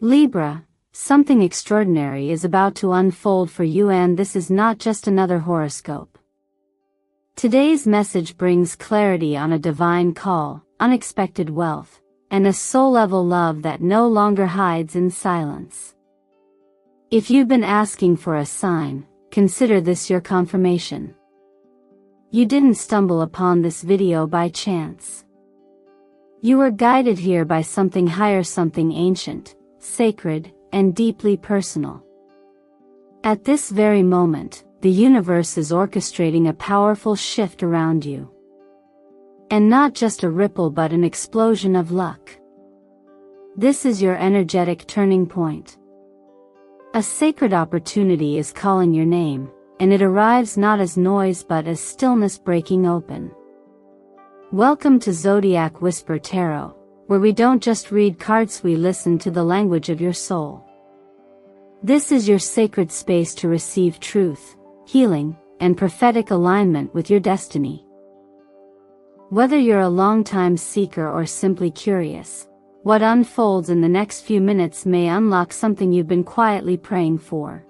Libra, something extraordinary is about to unfold for you, and this is not just another horoscope. Today's message brings clarity on a divine call, unexpected wealth, and a soul-level love that no longer hides in silence. If you've been asking for a sign, consider this your confirmation. You didn't stumble upon this video by chance. You were guided here by something higher, something ancient, sacred, and deeply personal. At this very moment, the universe is orchestrating a powerful shift around you. And not just a ripple but an explosion of luck. This is your energetic turning point. A sacred opportunity is calling your name, and it arrives not as noise but as stillness breaking open. Welcome to Zodiac Whisper Tarot, where we don't just read cards, we listen to the language of your soul. This is your sacred space to receive truth, healing, and prophetic alignment with your destiny. Whether you're a long-time seeker or simply curious, what unfolds in the next few minutes may unlock something you've been quietly praying for.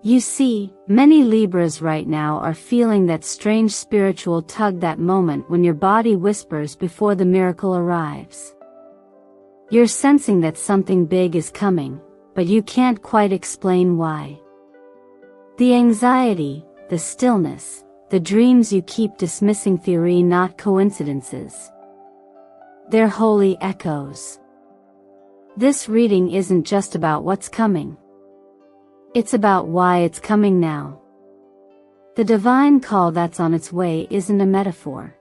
You see, many Libras right now are feeling that strange spiritual tug, that moment when your body whispers before the miracle arrives. You're sensing that something big is coming, but you can't quite explain why. The anxiety, the stillness, the dreams you keep dismissing, theory, not coincidences. They're holy echoes. This reading isn't just about what's coming. It's about why it's coming now. The divine call that's on its way isn't a metaphor.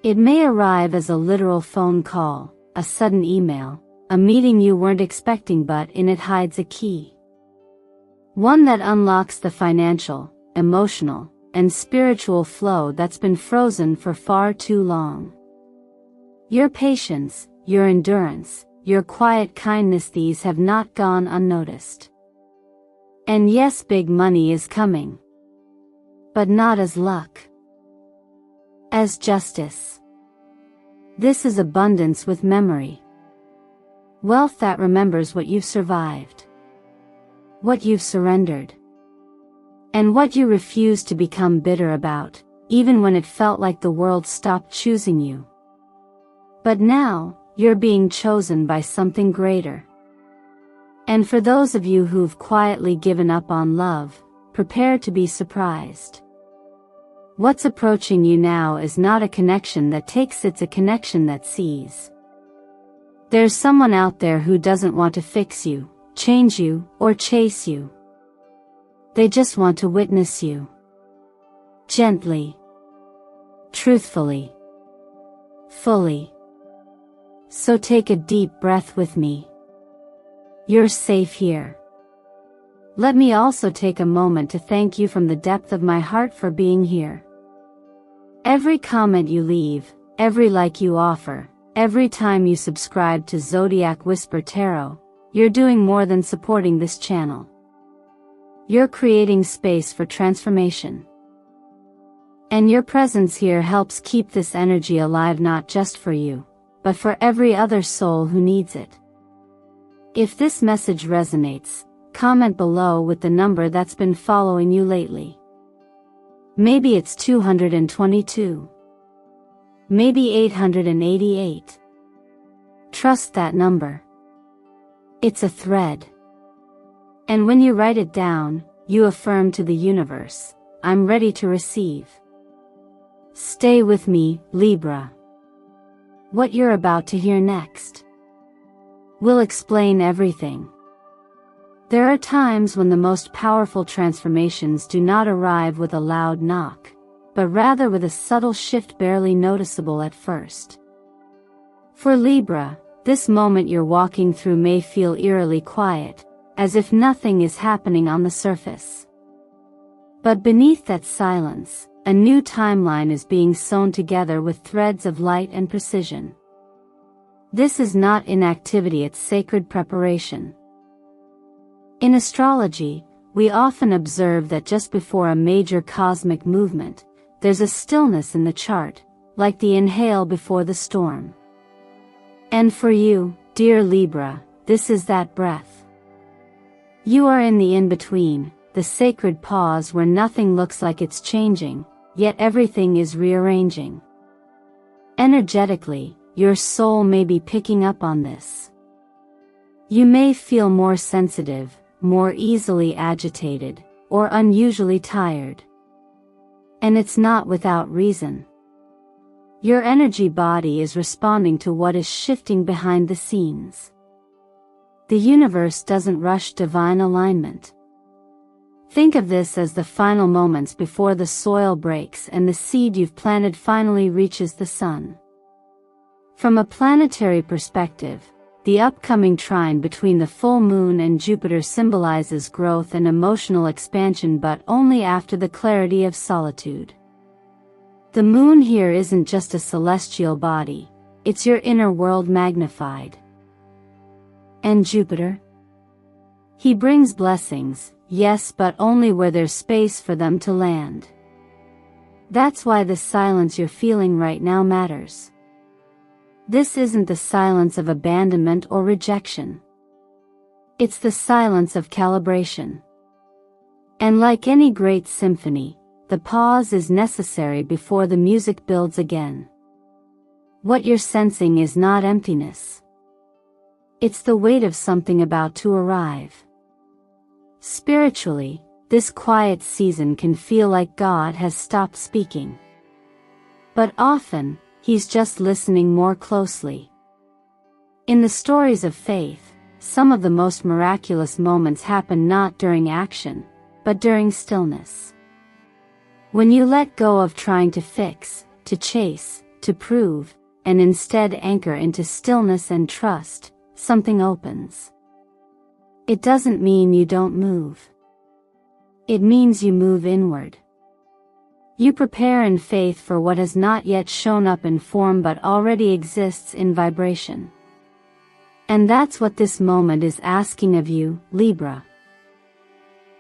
It may arrive as a literal phone call, a sudden email, a meeting you weren't expecting, but in it hides a key. One that unlocks the financial, emotional, and spiritual flow that's been frozen for far too long. Your patience, your endurance, your quiet kindness, these have not gone unnoticed. And yes, big money is coming. But not as luck. As justice. This is abundance with memory. Wealth that remembers what you've survived. What you've surrendered. And what you refused to become bitter about, even when it felt like the world stopped choosing you. But now, you're being chosen by something greater. And for those of you who've quietly given up on love, prepare to be surprised. What's approaching you now is not a connection that takes, it's a connection that sees. There's someone out there who doesn't want to fix you, change you, or chase you. They just want to witness you. Gently. Truthfully. Fully. So take a deep breath with me. You're safe here. Let me also take a moment to thank you from the depth of my heart for being here. Every comment you leave, every like you offer, every time you subscribe to Zodiac Whisper Tarot, you're doing more than supporting this channel. You're creating space for transformation. And your presence here helps keep this energy alive, not just for you, but for every other soul who needs it. If this message resonates, comment below with the number that's been following you lately. Maybe it's 222. Maybe 888. Trust that number. It's a thread. And when you write it down, you affirm to the universe, I'm ready to receive. Stay with me, Libra. What you're about to hear next will explain everything. There are times when the most powerful transformations do not arrive with a loud knock, but rather with a subtle shift barely noticeable at first. For Libra, this moment you're walking through may feel eerily quiet, as if nothing is happening on the surface. But beneath that silence, a new timeline is being sewn together with threads of light and precision. This is not inactivity, it's sacred preparation. In astrology, we often observe that just before a major cosmic movement, there's a stillness in the chart, like the inhale before the storm. And for you, dear Libra, this is that breath. You are in the in-between, the sacred pause where nothing looks like it's changing, yet everything is rearranging. Energetically, your soul may be picking up on this. You may feel more sensitive, more easily agitated, or unusually tired. And it's not without reason. Your energy body is responding to what is shifting behind the scenes. The universe doesn't rush divine alignment. Think of this as the final moments before the soil breaks and the seed you've planted finally reaches the sun. From a planetary perspective, the upcoming trine between the full moon and Jupiter symbolizes growth and emotional expansion, but only after the clarity of solitude. The moon here isn't just a celestial body, it's your inner world magnified. And Jupiter? He brings blessings, yes, but only where there's space for them to land. That's why the silence you're feeling right now matters. This isn't the silence of abandonment or rejection. It's the silence of calibration. And like any great symphony, the pause is necessary before the music builds again. What you're sensing is not emptiness. It's the weight of something about to arrive. Spiritually, this quiet season can feel like God has stopped speaking. But often, He's just listening more closely. In the stories of faith, some of the most miraculous moments happen not during action, but during stillness. When you let go of trying to fix, to chase, to prove, and instead anchor into stillness and trust, something opens. It doesn't mean you don't move. It means you move inward. You prepare in faith for what has not yet shown up in form but already exists in vibration. And that's what this moment is asking of you, Libra.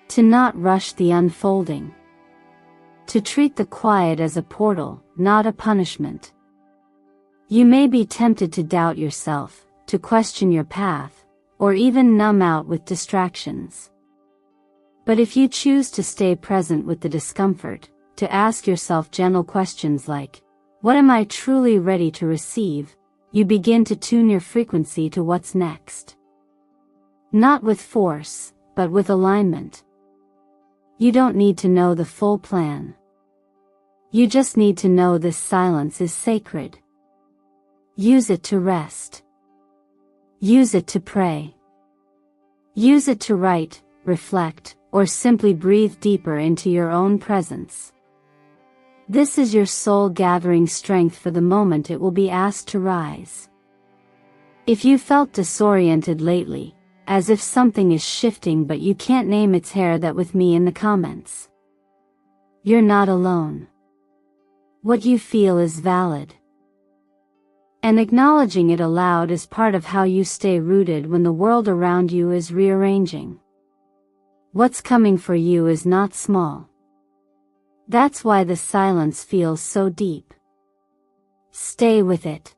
To not rush the unfolding. To treat the quiet as a portal, not a punishment. You may be tempted to doubt yourself, to question your path, or even numb out with distractions. But if you choose to stay present with the discomfort, to ask yourself gentle questions like, what am I truly ready to receive? You begin to tune your frequency to what's next. Not with force, but with alignment. You don't need to know the full plan. You just need to know this silence is sacred. Use it to rest. Use it to pray. Use it to write, reflect, or simply breathe deeper into your own presence. This is your soul gathering strength for the moment it will be asked to rise. If you felt disoriented lately, as if something is shifting but you can't name its hair that with me in the comments. You're not alone. What you feel is valid. And acknowledging it aloud is part of how you stay rooted when the world around you is rearranging. What's coming for you is not small. That's why the silence feels so deep. Stay with it.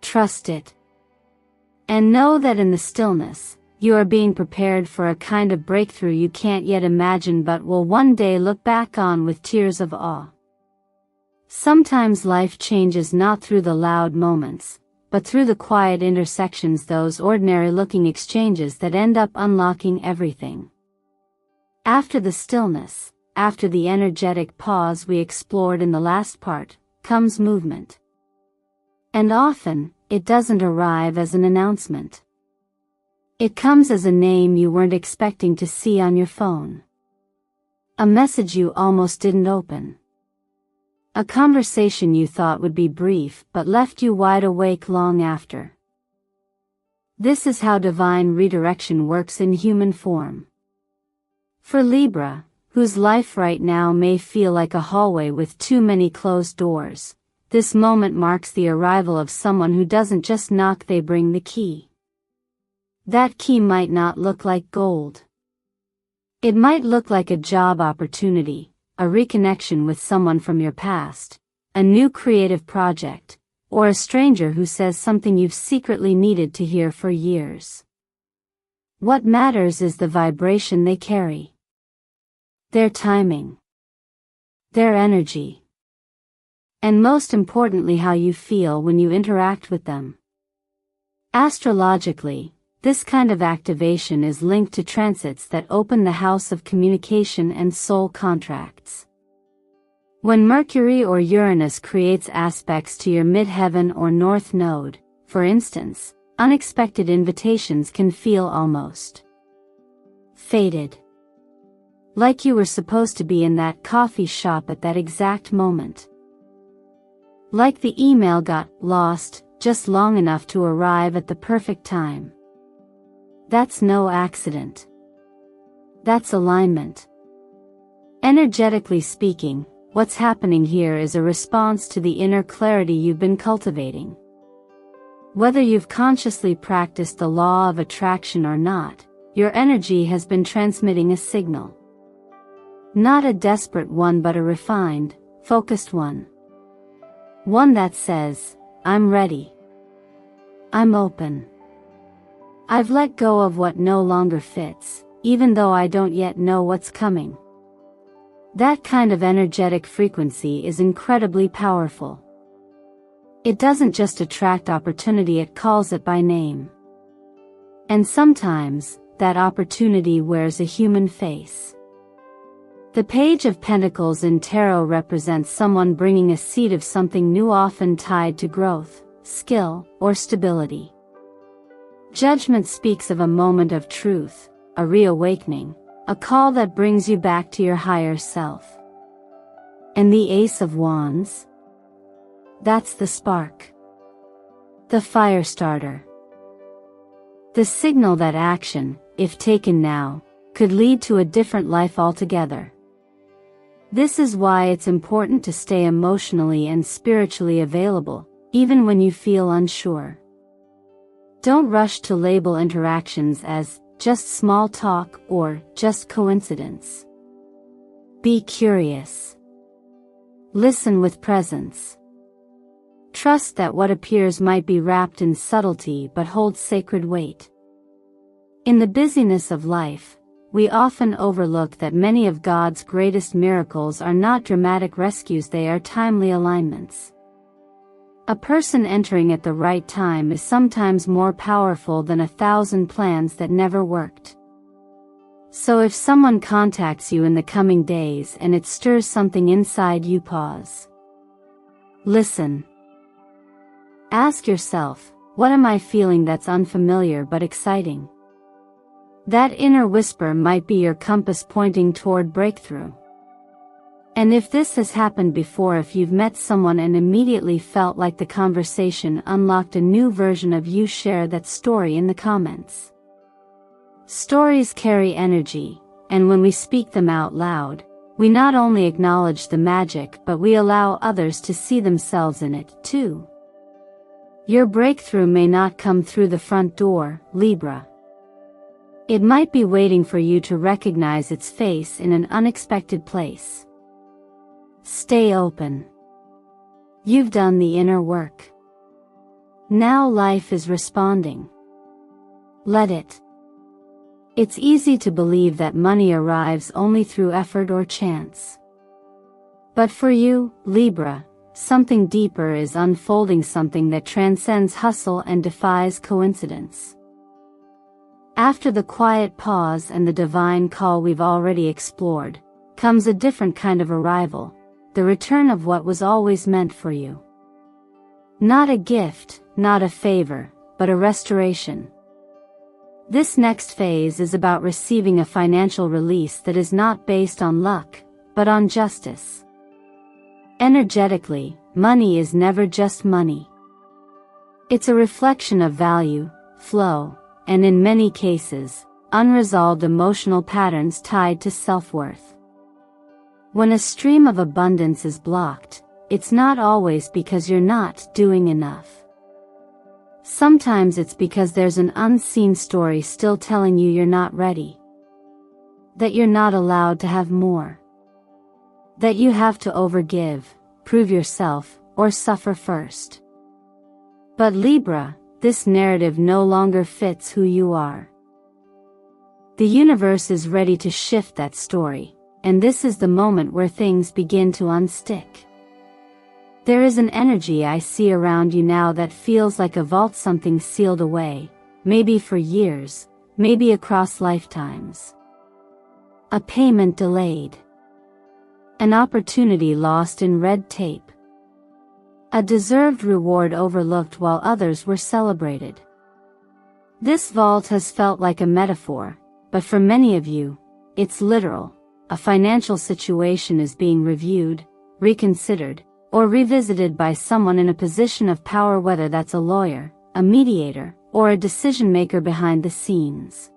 Trust it. And know that in the stillness, you are being prepared for a kind of breakthrough you can't yet imagine but will one day look back on with tears of awe. Sometimes life changes not through the loud moments, but through the quiet intersections, those ordinary-looking exchanges that end up unlocking everything. After the stillness, after the energetic pause we explored in the last part, comes movement. And often, it doesn't arrive as an announcement. It comes as a name you weren't expecting to see on your phone. A message you almost didn't open. A conversation you thought would be brief but left you wide awake long after. This is how divine redirection works in human form. For Libra, whose life right now may feel like a hallway with too many closed doors, this moment marks the arrival of someone who doesn't just knock, they bring the key. That key might not look like gold. It might look like a job opportunity, a reconnection with someone from your past, a new creative project, or a stranger who says something you've secretly needed to hear for years. What matters is the vibration they carry, their timing, their energy, and most importantly how you feel when you interact with them. Astrologically, this kind of activation is linked to transits that open the house of communication and soul contracts. When Mercury or Uranus creates aspects to your midheaven or north node, for instance, unexpected invitations can feel almost fated. Like you were supposed to be in that coffee shop at that exact moment. Like the email got lost just long enough to arrive at the perfect time. That's no accident. That's alignment. Energetically speaking, what's happening here is a response to the inner clarity you've been cultivating. Whether you've consciously practiced the law of attraction or not, your energy has been transmitting a signal. Not a desperate one but a refined, focused one. One that says, I'm ready. I'm open. I've let go of what no longer fits, even though I don't yet know what's coming. That kind of energetic frequency is incredibly powerful. It doesn't just attract opportunity, it calls it by name. And sometimes, that opportunity wears a human face. The Page of Pentacles in Tarot represents someone bringing a seed of something new, often tied to growth, skill, or stability. Judgment speaks of a moment of truth, a reawakening, a call that brings you back to your higher self. And the Ace of Wands? That's the spark. The fire starter. The signal that action, if taken now, could lead to a different life altogether. This is why it's important to stay emotionally and spiritually available, even when you feel unsure. Don't rush to label interactions as just small talk or just coincidence. Be curious. Listen with presence. Trust that what appears might be wrapped in subtlety but holds sacred weight. In the busyness of life, we often overlook that many of God's greatest miracles are not dramatic rescues, they are timely alignments. A person entering at the right time is sometimes more powerful than 1,000 plans that never worked. So if someone contacts you in the coming days and it stirs something inside you, pause. Listen. Ask yourself, what am I feeling that's unfamiliar but exciting? That inner whisper might be your compass pointing toward breakthrough. And if this has happened before, if you've met someone and immediately felt like the conversation unlocked a new version of you, share that story in the comments. Stories carry energy, and when we speak them out loud, we not only acknowledge the magic but we allow others to see themselves in it, too. Your breakthrough may not come through the front door, Libra. It might be waiting for you to recognize its face in an unexpected place. Stay open. You've done the inner work. Now life is responding. Let it. It's easy to believe that money arrives only through effort or chance. But for you, Libra, something deeper is unfolding, something that transcends hustle and defies coincidence. After the quiet pause and the divine call we've already explored, comes a different kind of arrival. The return of what was always meant for you. Not a gift, not a favor, but a restoration. This next phase is about receiving a financial release that is not based on luck, but on justice. Energetically, money is never just money. It's a reflection of value, flow, and in many cases, unresolved emotional patterns tied to self-worth. When a stream of abundance is blocked, it's not always because you're not doing enough. Sometimes it's because there's an unseen story still telling you you're not ready. That you're not allowed to have more. That you have to overgive, prove yourself, or suffer first. But Libra, this narrative no longer fits who you are. The universe is ready to shift that story, and this is the moment where things begin to unstick. There is an energy I see around you now that feels like a vault, something sealed away, maybe for years, maybe across lifetimes. A payment delayed. An opportunity lost in red tape. A deserved reward overlooked while others were celebrated. This vault has felt like a metaphor, but for many of you, it's literal. A financial situation is being reviewed, reconsidered, or revisited by someone in a position of power, whether that's a lawyer, a mediator, or a decision maker behind the scenes.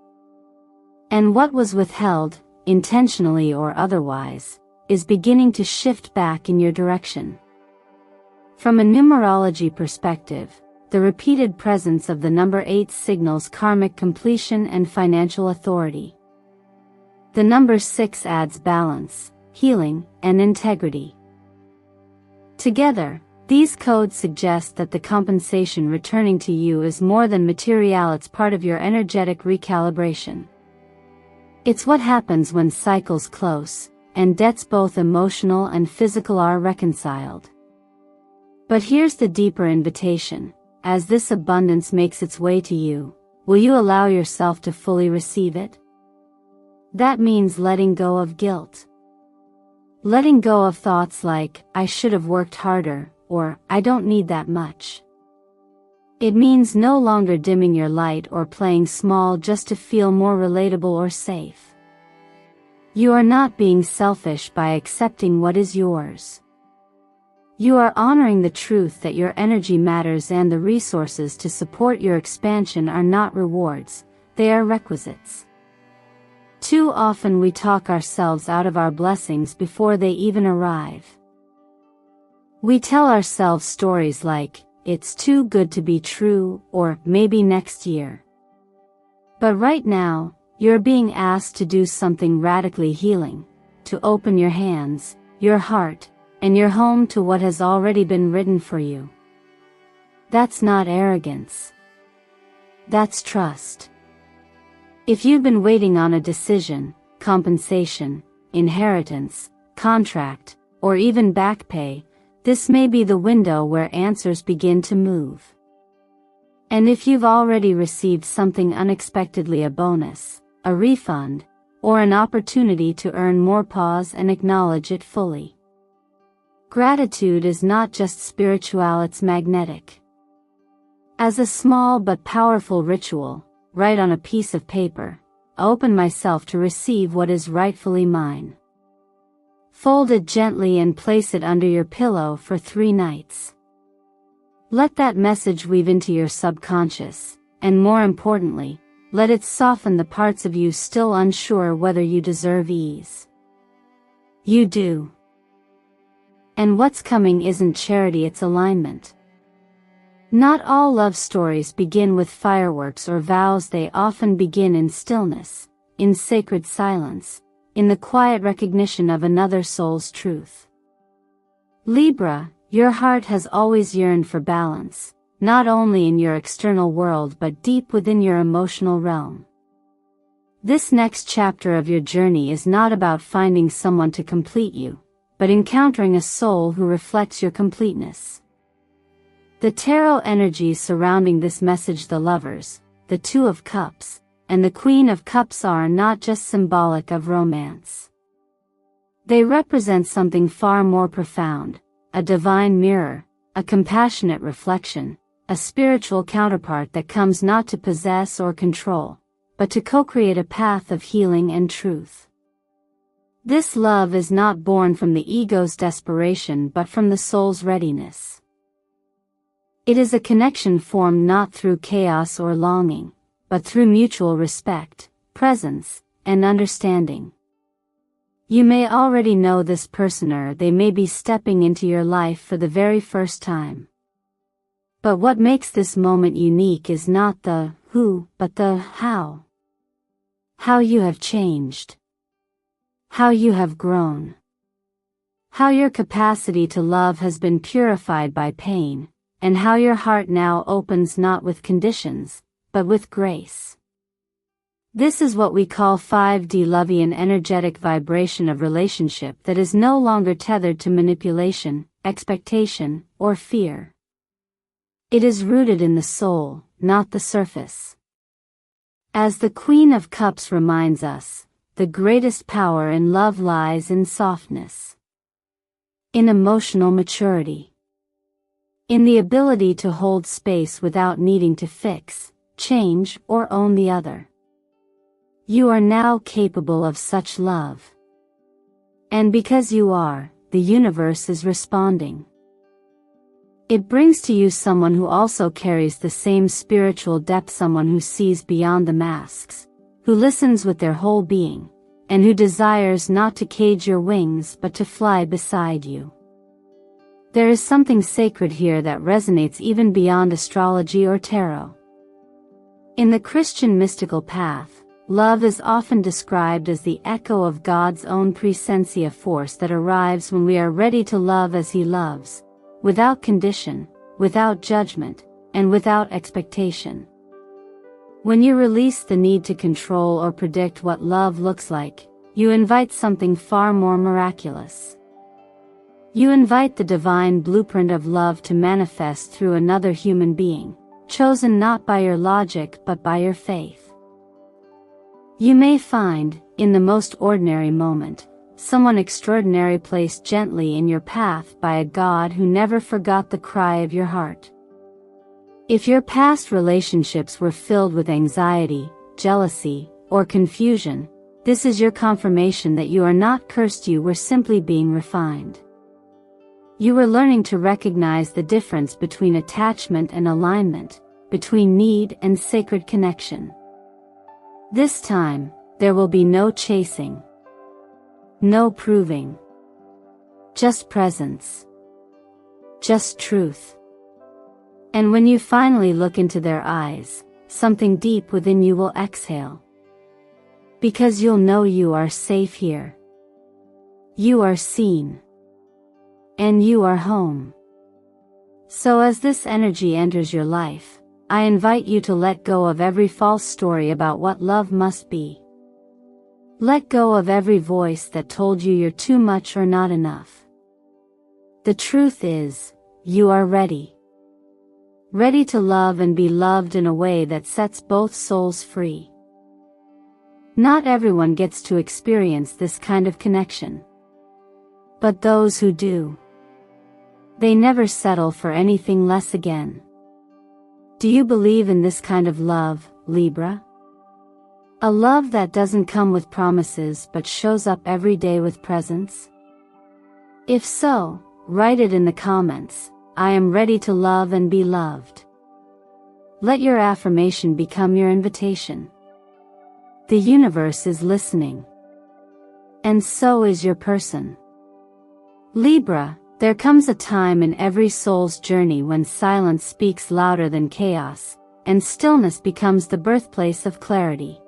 And what was withheld, intentionally or otherwise, is beginning to shift back in your direction. From a numerology perspective, the repeated presence of the number 8 signals karmic completion and financial authority. The number 6 adds balance, healing, and integrity. Together, these codes suggest that the compensation returning to you is more than material, it's part of your energetic recalibration. It's what happens when cycles close, and debts both emotional and physical are reconciled. But here's the deeper invitation. As this abundance makes its way to you, will you allow yourself to fully receive it? That means letting go of guilt. Letting go of thoughts like, I should have worked harder, or, I don't need that much. It means no longer dimming your light or playing small just to feel more relatable or safe. You are not being selfish by accepting what is yours. You are honoring the truth that your energy matters, and the resources to support your expansion are not rewards, they are requisites. Too often we talk ourselves out of our blessings before they even arrive. We tell ourselves stories like, it's too good to be true, or maybe next year. But right now, you're being asked to do something radically healing, to open your hands, your heart, and your home to what has already been written for you. That's not arrogance. That's trust. If you've been waiting on a decision, compensation, inheritance, contract, or even back pay, this may be the window where answers begin to move. And if you've already received something unexpectedly, a bonus, a refund, or an opportunity to earn more, pause and acknowledge it fully. Gratitude is not just spiritual, it's magnetic. As a small but powerful ritual, write on a piece of paper, I open myself to receive what is rightfully mine. Fold it gently and place it under your pillow for 3 nights. Let that message weave into your subconscious, and more importantly, let it soften the parts of you still unsure whether you deserve ease. You do. And what's coming isn't charity, it's alignment. Not all love stories begin with fireworks or vows, they often begin in stillness, in sacred silence, in the quiet recognition of another soul's truth. Libra, your heart has always yearned for balance, not only in your external world but deep within your emotional realm. This next chapter of your journey is not about finding someone to complete you, but encountering a soul who reflects your completeness. The tarot energies surrounding this message, the Lovers, the Two of Cups, and the Queen of Cups, are not just symbolic of romance. They represent something far more profound, a divine mirror, a compassionate reflection, a spiritual counterpart that comes not to possess or control, but to co-create a path of healing and truth. This love is not born from the ego's desperation but from the soul's readiness. It is a connection formed not through chaos or longing, but through mutual respect, presence, and understanding. You may already know this person, or they may be stepping into your life for the very first time. But what makes this moment unique is not the who, but the how. How you have changed. How you have grown. How your capacity to love has been purified by pain, and how your heart now opens not with conditions, but with grace. This is what we call 5D Lovian energetic vibration of relationship that is no longer tethered to manipulation, expectation, or fear. It is rooted in the soul, not the surface. As the Queen of Cups reminds us, the greatest power in love lies in softness, in emotional maturity, in the ability to hold space without needing to fix, change, or own the other. You are now capable of such love. And because you are, the universe is responding. It brings to you someone who also carries the same spiritual depth, someone who sees beyond the masks, who listens with their whole being, and who desires not to cage your wings but to fly beside you. There is something sacred here that resonates even beyond astrology or tarot. In the Christian mystical path, love is often described as the echo of God's own presentia force that arrives when we are ready to love as He loves, without condition, without judgment, and without expectation. When you release the need to control or predict what love looks like, you invite something far more miraculous. You invite the divine blueprint of love to manifest through another human being, chosen not by your logic but by your faith. You may find, in the most ordinary moment, someone extraordinary placed gently in your path by a God who never forgot the cry of your heart. If your past relationships were filled with anxiety, jealousy, or confusion, this is your confirmation that you are not cursed, you were simply being refined. You were learning to recognize the difference between attachment and alignment, between need and sacred connection. This time, there will be no chasing, no proving, just presence, just truth. And when you finally look into their eyes, something deep within you will exhale. Because you'll know you are safe here. You are seen. And you are home. So as this energy enters your life, I invite you to let go of every false story about what love must be. Let go of every voice that told you you're too much or not enough. The truth is, you are ready. Ready to love and be loved in a way that sets both souls free. Not everyone gets to experience this kind of connection. But those who do, they never settle for anything less again. Do you believe in this kind of love, Libra? A love that doesn't come with promises but shows up every day with presence? If so, write it in the comments. I am ready to love and be loved. Let your affirmation become your invitation. The universe is listening. And so is your person. Libra, there comes a time in every soul's journey when silence speaks louder than chaos, and stillness becomes the birthplace of clarity.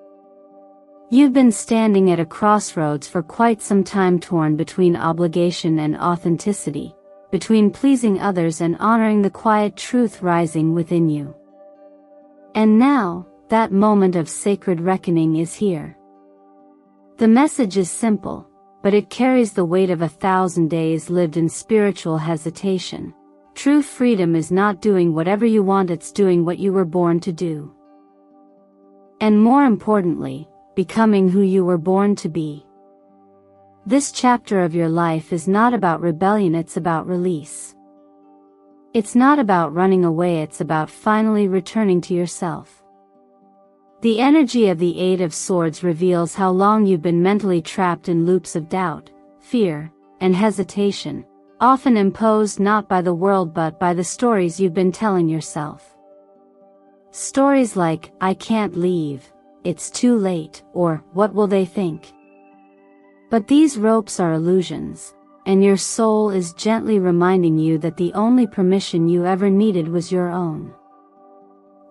You've been standing at a crossroads for quite some time, torn between obligation and authenticity, between pleasing others and honoring the quiet truth rising within you. And now, that moment of sacred reckoning is here. The message is simple, but it carries the weight of 1,000 days lived in spiritual hesitation. True freedom is not doing whatever you want, it's doing what you were born to do. And more importantly, becoming who you were born to be. This chapter of your life is not about rebellion, it's about release. It's not about running away, it's about finally returning to yourself. The energy of the Eight of Swords reveals how long you've been mentally trapped in loops of doubt, fear, and hesitation, often imposed not by the world but by the stories you've been telling yourself. Stories like, I can't leave, it's too late, or what will they think? But these ropes are illusions, and your soul is gently reminding you that the only permission you ever needed was your own.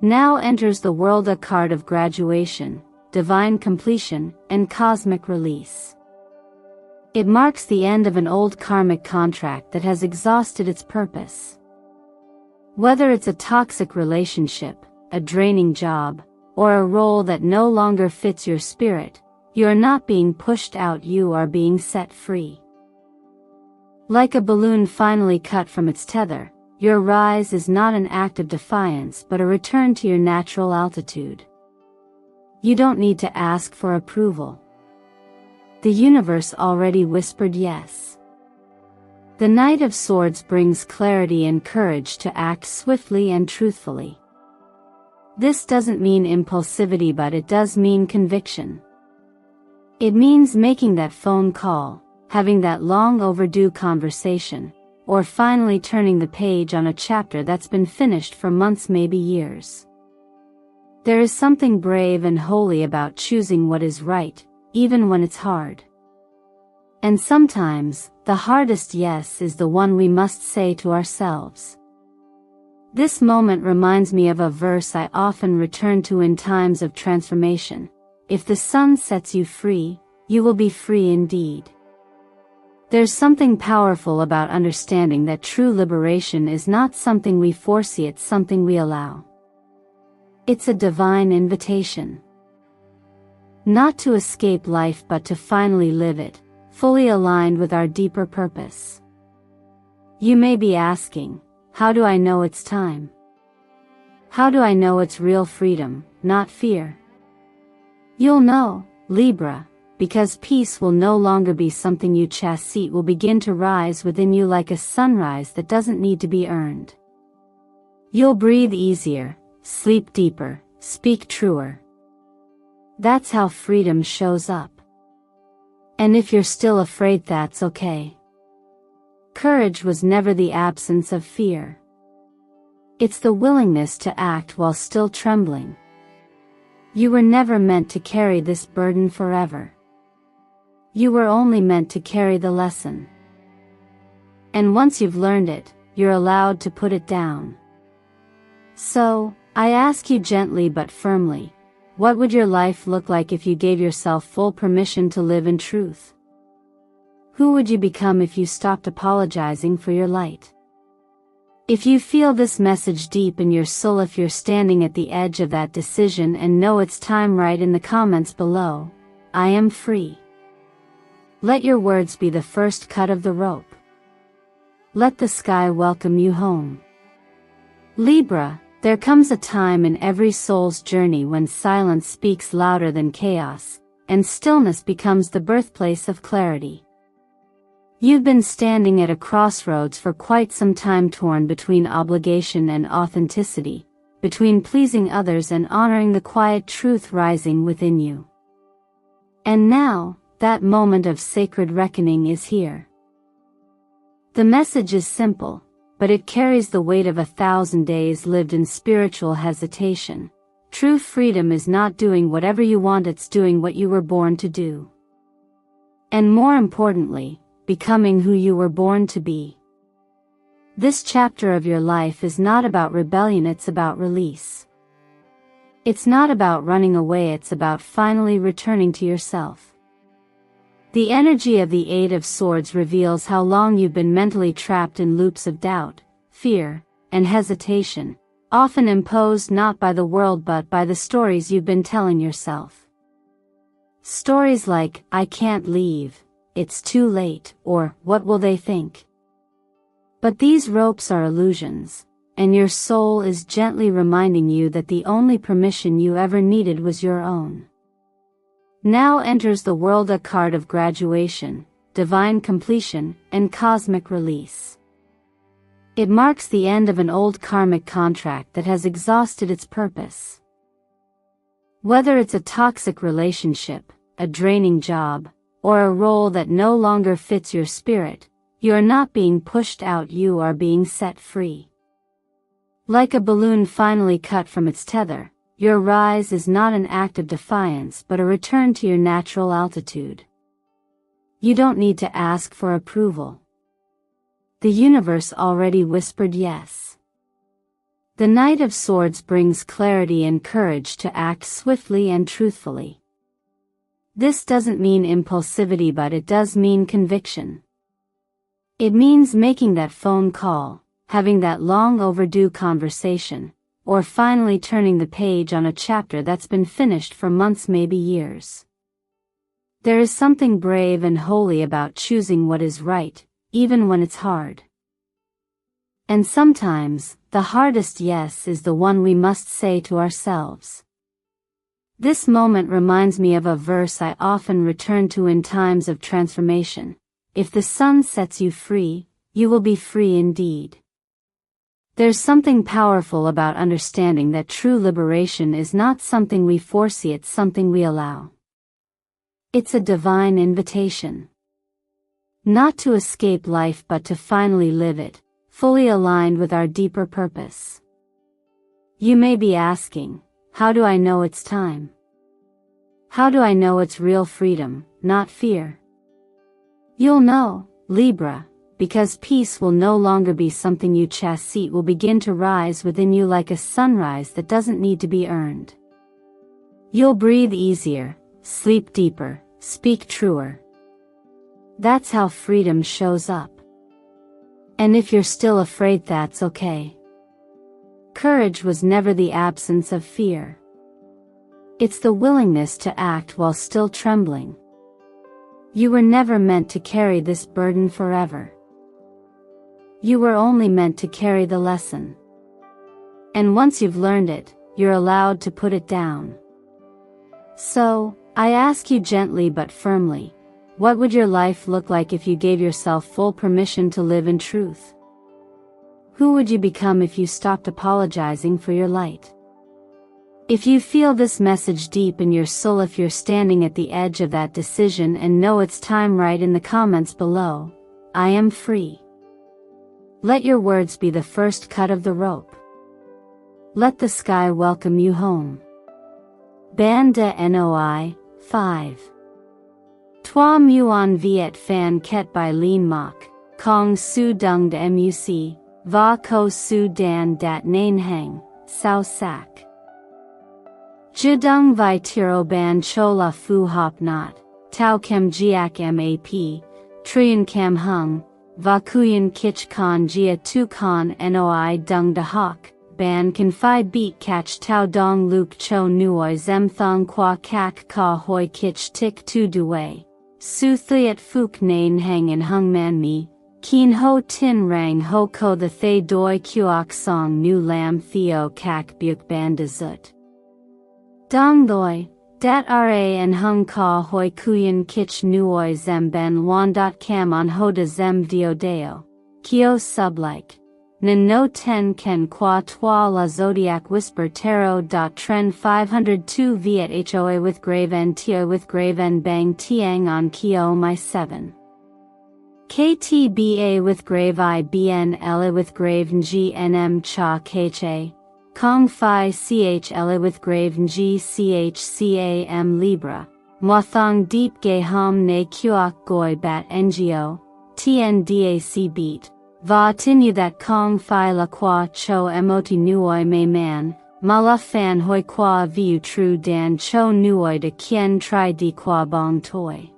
Now enters the world a card of graduation, divine completion, and cosmic release. It marks the end of an old karmic contract that has exhausted its purpose. Whether it's a toxic relationship, a draining job, or a role that no longer fits your spirit, you are not being pushed out, you are being set free. Like a balloon finally cut from its tether, your rise is not an act of defiance but a return to your natural altitude. You don't need to ask for approval. The universe already whispered yes. The Knight of Swords brings clarity and courage to act swiftly and truthfully. This doesn't mean impulsivity, but it does mean conviction. It means making that phone call, having that long overdue conversation, or finally turning the page on a chapter that's been finished for months, maybe years. There is something brave and holy about choosing what is right, even when it's hard. And sometimes, the hardest yes is the one we must say to ourselves. This moment reminds me of a verse I often return to in times of transformation. If the sun sets you free, you will be free indeed. There's something powerful about understanding that true liberation is not something we foresee, it's something we allow. It's a divine invitation. Not to escape life but to finally live it, fully aligned with our deeper purpose. You may be asking, how do I know it's time? How do I know it's real freedom, not fear? You'll know, Libra, because peace will no longer be something you chase, it will begin to rise within you like a sunrise that doesn't need to be earned. You'll breathe easier, sleep deeper, speak truer. That's how freedom shows up. And if you're still afraid, that's okay. Courage was never the absence of fear. It's the willingness to act while still trembling. You were never meant to carry this burden forever. You were only meant to carry the lesson. And once you've learned it, you're allowed to put it down. So, I ask you gently but firmly, what would your life look like if you gave yourself full permission to live in truth? Who would you become if you stopped apologizing for your light? If you feel this message deep in your soul, if you're standing at the edge of that decision and know it's time, write in the comments below, I am free. Let your words be the first cut of the rope. Let the sky welcome you home. Libra, there comes a time in every soul's journey when silence speaks louder than chaos, and stillness becomes the birthplace of clarity. You've been standing at a crossroads for quite some time, torn between obligation and authenticity, between pleasing others and honoring the quiet truth rising within you. And now, that moment of sacred reckoning is here. The message is simple, but it carries the weight of 1,000 days lived in spiritual hesitation. True freedom is not doing whatever you want, it's doing what you were born to do. And more importantly, becoming who you were born to be. This chapter of your life is not about rebellion, it's about release. It's not about running away, it's about finally returning to yourself. The energy of the Eight of Swords reveals how long you've been mentally trapped in loops of doubt, fear, and hesitation, often imposed not by the world but by the stories you've been telling yourself. Stories like, I can't leave, it's too late, or what will they think? But these ropes are illusions, and your soul is gently reminding you that the only permission you ever needed was your own. Now enters the world a card of graduation, divine completion, and cosmic release. It marks the end of an old karmic contract that has exhausted its purpose. Whether it's a toxic relationship, a draining job, or a role that no longer fits your spirit, you are not being pushed out, you are being set free. Like a balloon finally cut from its tether, your rise is not an act of defiance but a return to your natural altitude. You don't need to ask for approval. The universe already whispered yes. The Knight of Swords brings clarity and courage to act swiftly and truthfully. This doesn't mean impulsivity, but it does mean conviction. It means making that phone call, having that long overdue conversation, or finally turning the page on a chapter that's been finished for months, maybe years. There is something brave and holy about choosing what is right, even when it's hard. And sometimes, the hardest yes is the one we must say to ourselves. This moment reminds me of a verse I often return to in times of transformation. If the sun sets you free, you will be free indeed. There's something powerful about understanding that true liberation is not something we foresee, it's something we allow. It's a divine invitation. Not to escape life but to finally live it, fully aligned with our deeper purpose. You may be asking, how do I know it's time? How do I know it's real freedom, not fear? You'll know, Libra, because peace will no longer be something you chase, it will begin to rise within you like a sunrise that doesn't need to be earned. You'll breathe easier, sleep deeper, speak truer. That's how freedom shows up. And if you're still afraid, that's okay. Courage was never the absence of fear. It's the willingness to act while still trembling. You were never meant to carry this burden forever. You were only meant to carry the lesson. And once you've learned it, you're allowed to put it down. So, I ask you gently but firmly, what would your life look like if you gave yourself full permission to live in truth? Who would you become if you stopped apologizing for your light? If you feel this message deep in your soul, if you're standing at the edge of that decision and know it's time, write in the comments below, I am free. Let your words be the first cut of the rope. Let the sky welcome you home. Ban de Noi, 5. Toi muon viet fan ket by lien mok, kong su dung de muc, va ko su dan dat nain hang, sao sak. Jidung vi tiro ban cho la fu hop not, tau kem jiak map, trian kam hung, va kuyen kich kan jia tu kan noi dung de hok, ban kan fi beat catch tau dong luk cho nuoi zem thong qua kak ka hoi kich tik tu duwei, su thiet fuk nain hang in hung man mi, keen ho tin rang ho ko the thay doi kuok song nu lam theo kak buk ban de zut. Dong doi, dat ra en hung ka hoi kuyen kich nuoi zem ben luan dot cam on ho de zem dio deo, kio sub like. Nen no ten ken qua toi la Zodiac whisper tarot dot trend 502 viet hoa with grave n tio with grave n bang tiang on kio my 7. KTBA with grave IBN LA with grave NGNM cha KHA. Kong Phi CHLA with grave GCHCAM Libra, Mothong Deep Gay Ham Ne Kuok Goi Bat NGO, TNDAC Beat, Va Tinu That Kong Phi La Qua Cho Emoti Nuoi Mei Man, Mala Fan Hoi Qua Viu Tru Dan Cho Nuoi De Kien Tri Di Qua Bong Toi.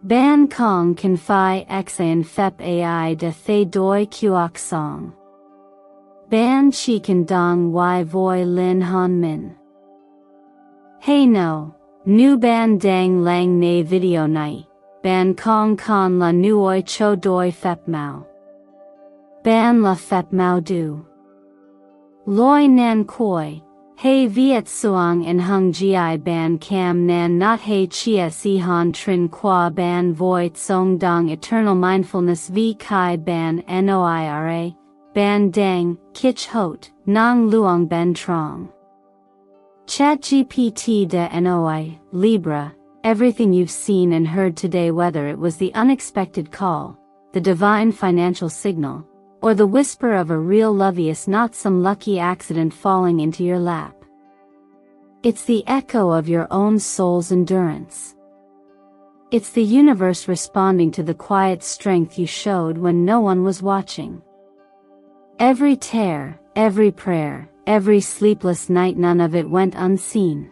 Ban Kong Kan Phi Xan Fep AI De Thay Doi Kuok Song. Ban chi kan dong y voi lin han min. Hey no, nu ban dang lang ne video nai, ban kong kan la nuoi cho doi fep mao. Ban la fep mao du. Loi nan koi, hey viet suang en hung gi ban cam nan not hey chia si han trin qua ban voi tsong dong eternal mindfulness v kai ban noira. Ban dang, kich hot, nang luong ben trong. ChatGPT de Noi, Libra, everything you've seen and heard today, whether it was the unexpected call, the divine financial signal, or the whisper of a real love, is not some lucky accident falling into your lap. It's the echo of your own soul's endurance. It's the universe responding to the quiet strength you showed when no one was watching. Every tear, every prayer, every sleepless night, none of it went unseen.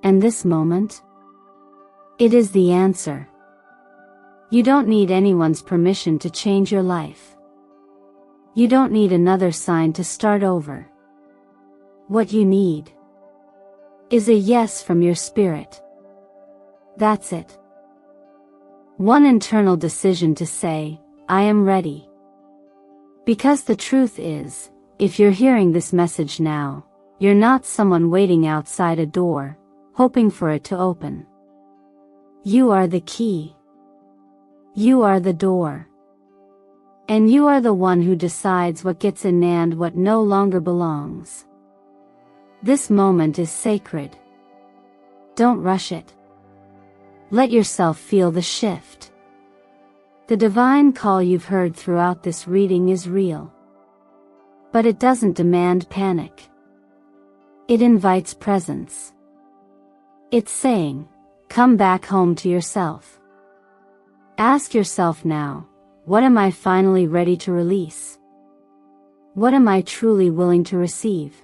And this moment? It is the answer. You don't need anyone's permission to change your life. You don't need another sign to start over. What you need is a yes from your spirit. That's it. One internal decision to say, I am ready. Because the truth is, if you're hearing this message now, you're not someone waiting outside a door, hoping for it to open. You are the key. You are the door. And you are the one who decides what gets in and what no longer belongs. This moment is sacred. Don't rush it. Let yourself feel the shift. The divine call you've heard throughout this reading is real. But it doesn't demand panic. It invites presence. It's saying, come back home to yourself. Ask yourself now, what am I finally ready to release? What am I truly willing to receive?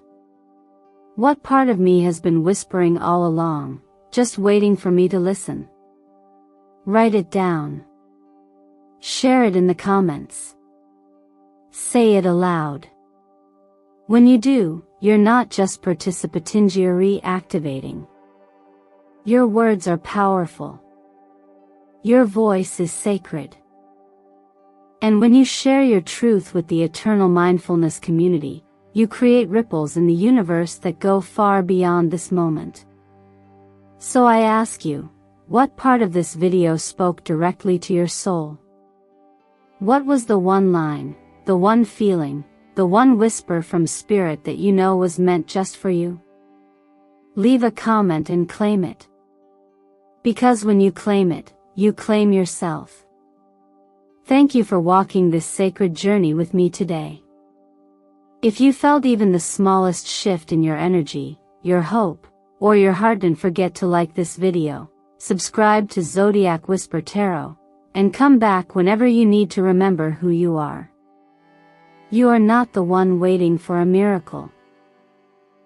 What part of me has been whispering all along, just waiting for me to listen? Write it down. Share it in the comments. Say it aloud. When you do, you're not just participating, you're reactivating. Your words are powerful. Your voice is sacred. And when you share your truth with the eternal mindfulness community, you create ripples in the universe that go far beyond this moment. So I ask you, what part of this video spoke directly to your soul? What was the one line, the one feeling, the one whisper from spirit that you know was meant just for you? Leave a comment and claim it. Because when you claim it, you claim yourself. Thank you for walking this sacred journey with me today. If you felt even the smallest shift in your energy, your hope, or your heart, don't forget to like this video, subscribe to Zodiac Whisper Tarot, and come back whenever you need to remember who you are. You are not the one waiting for a miracle.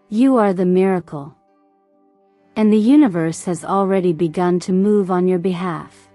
You are the miracle. And the universe has already begun to move on your behalf.